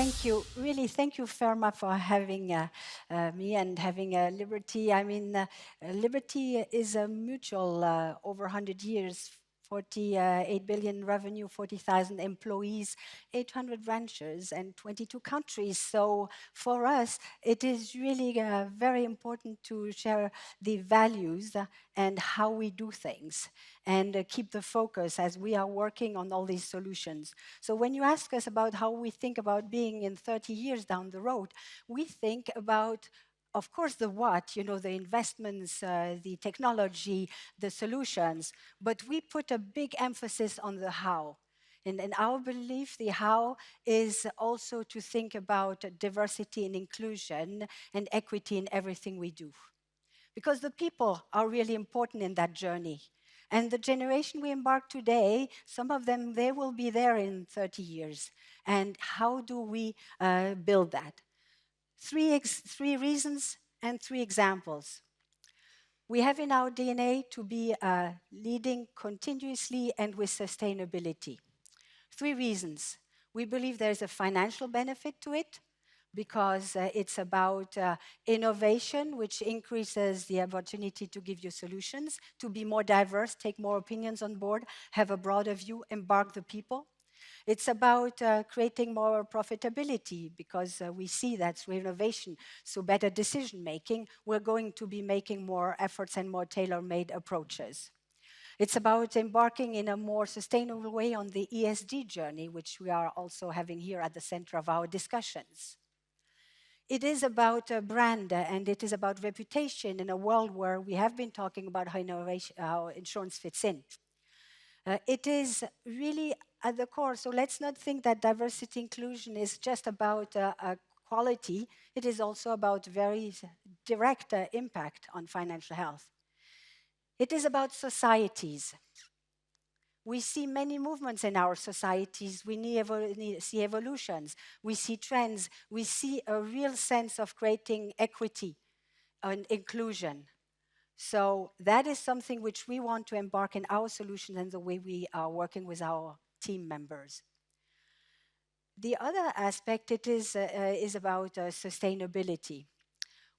thank you. Really, thank you, FERMA, for having me and having Liberty. I mean, Liberty is a mutual over 100 years, 48 billion revenue, 40,000 employees, 800 ranchers, and 22 countries. So for us, it is really very important to share the values and how we do things and keep the focus as we are working on all these solutions. So when you ask us about how we think about being in 30 years down the road, we think about, of course, the what, the investments, the technology, the solutions, but we put a big emphasis on the how. And in our belief, the how is also to think about diversity and inclusion and equity in everything we do. Because the people are really important in that journey. And the generation we embark today, some of them, they will be there in 30 years. And how do we build that? Three reasons and three examples. We have in our DNA to be leading continuously and with sustainability. Three reasons. We believe there's a financial benefit to it because it's about innovation, which increases the opportunity to give you solutions, to be more diverse, take more opinions on board, have a broader view, embark the people. It's about creating more profitability because we see that through innovation, so better decision making, we're going to be making more efforts and more tailor-made approaches. It's about embarking in a more sustainable way on the ESG journey, which we are also having here at the center of our discussions. It is about a brand and it is about reputation in a world where we have been talking about how insurance fits in. It is really at the core, so let's not think that diversity inclusion is just about quality. It is also about very direct impact on financial health. It is about societies. We see many movements in our societies. We see evolutions. We see trends. We see a real sense of creating equity and inclusion. So that is something which we want to embark in our solutions and the way we are working with our team members. The other aspect it is about sustainability.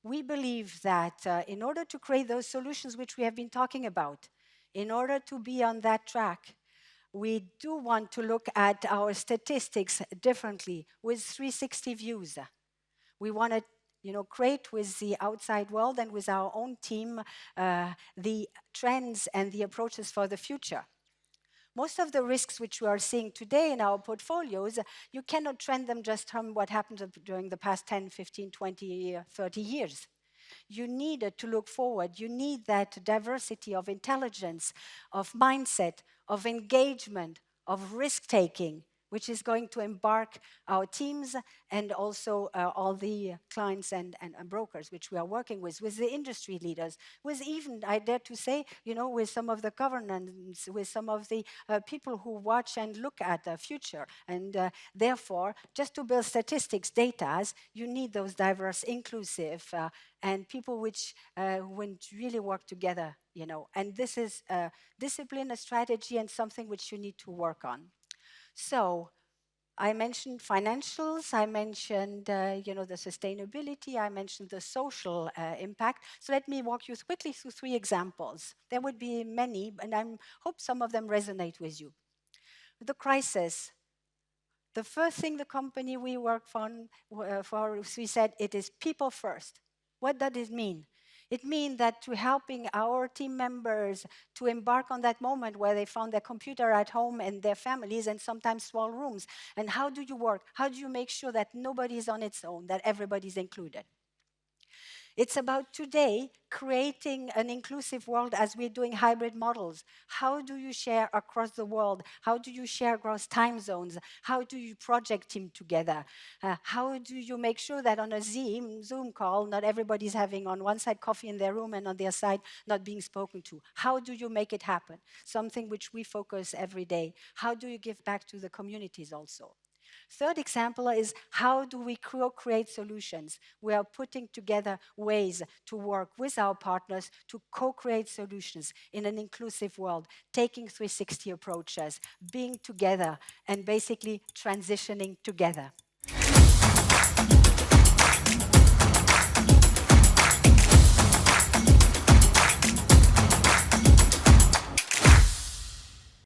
We believe that in order to create those solutions which we have been talking about, in order to be on that track, we do want to look at our statistics differently with 360 views. We want to create with the outside world and with our own team the trends and the approaches for the future. Most of the risks which we are seeing today in our portfolios, you cannot trend them just from what happened during the past 10, 15, 20, 30 years. You need to look forward. You need that diversity of intelligence, of mindset, of engagement, of risk-taking, which is going to embark our teams and also all the clients and brokers which we are working with the industry leaders, with even, I dare to say, with some of the governance, with some of the people who watch and look at the future. And therefore, just to build statistics, data, you need those diverse, inclusive, and people which really work together, And this is a discipline, a strategy, and something which you need to work on. So I mentioned financials, I mentioned the sustainability, I mentioned the social impact. So let me walk you quickly through three examples. There would be many, and I hope some of them resonate with you. The crisis. The first thing the company we work on, we said it is people first. What does it mean? It means that to helping our team members to embark on that moment where they found their computer at home and their families and sometimes small rooms. And how do you work? How do you make sure that nobody is on its own, that everybody's included? It's about today creating an inclusive world as we're doing hybrid models. How do you share across the world? How do you share across time zones? How do you project team together? How do you make sure that on a Zoom call, not everybody's having on one side coffee in their room and on the other side not being spoken to? How do you make it happen? Something which we focus every day. How do you give back to the communities also? Third example is how do we co-create solutions? We are putting together ways to work with our partners to co-create solutions in an inclusive world, taking 360 approaches, being together, and basically transitioning together.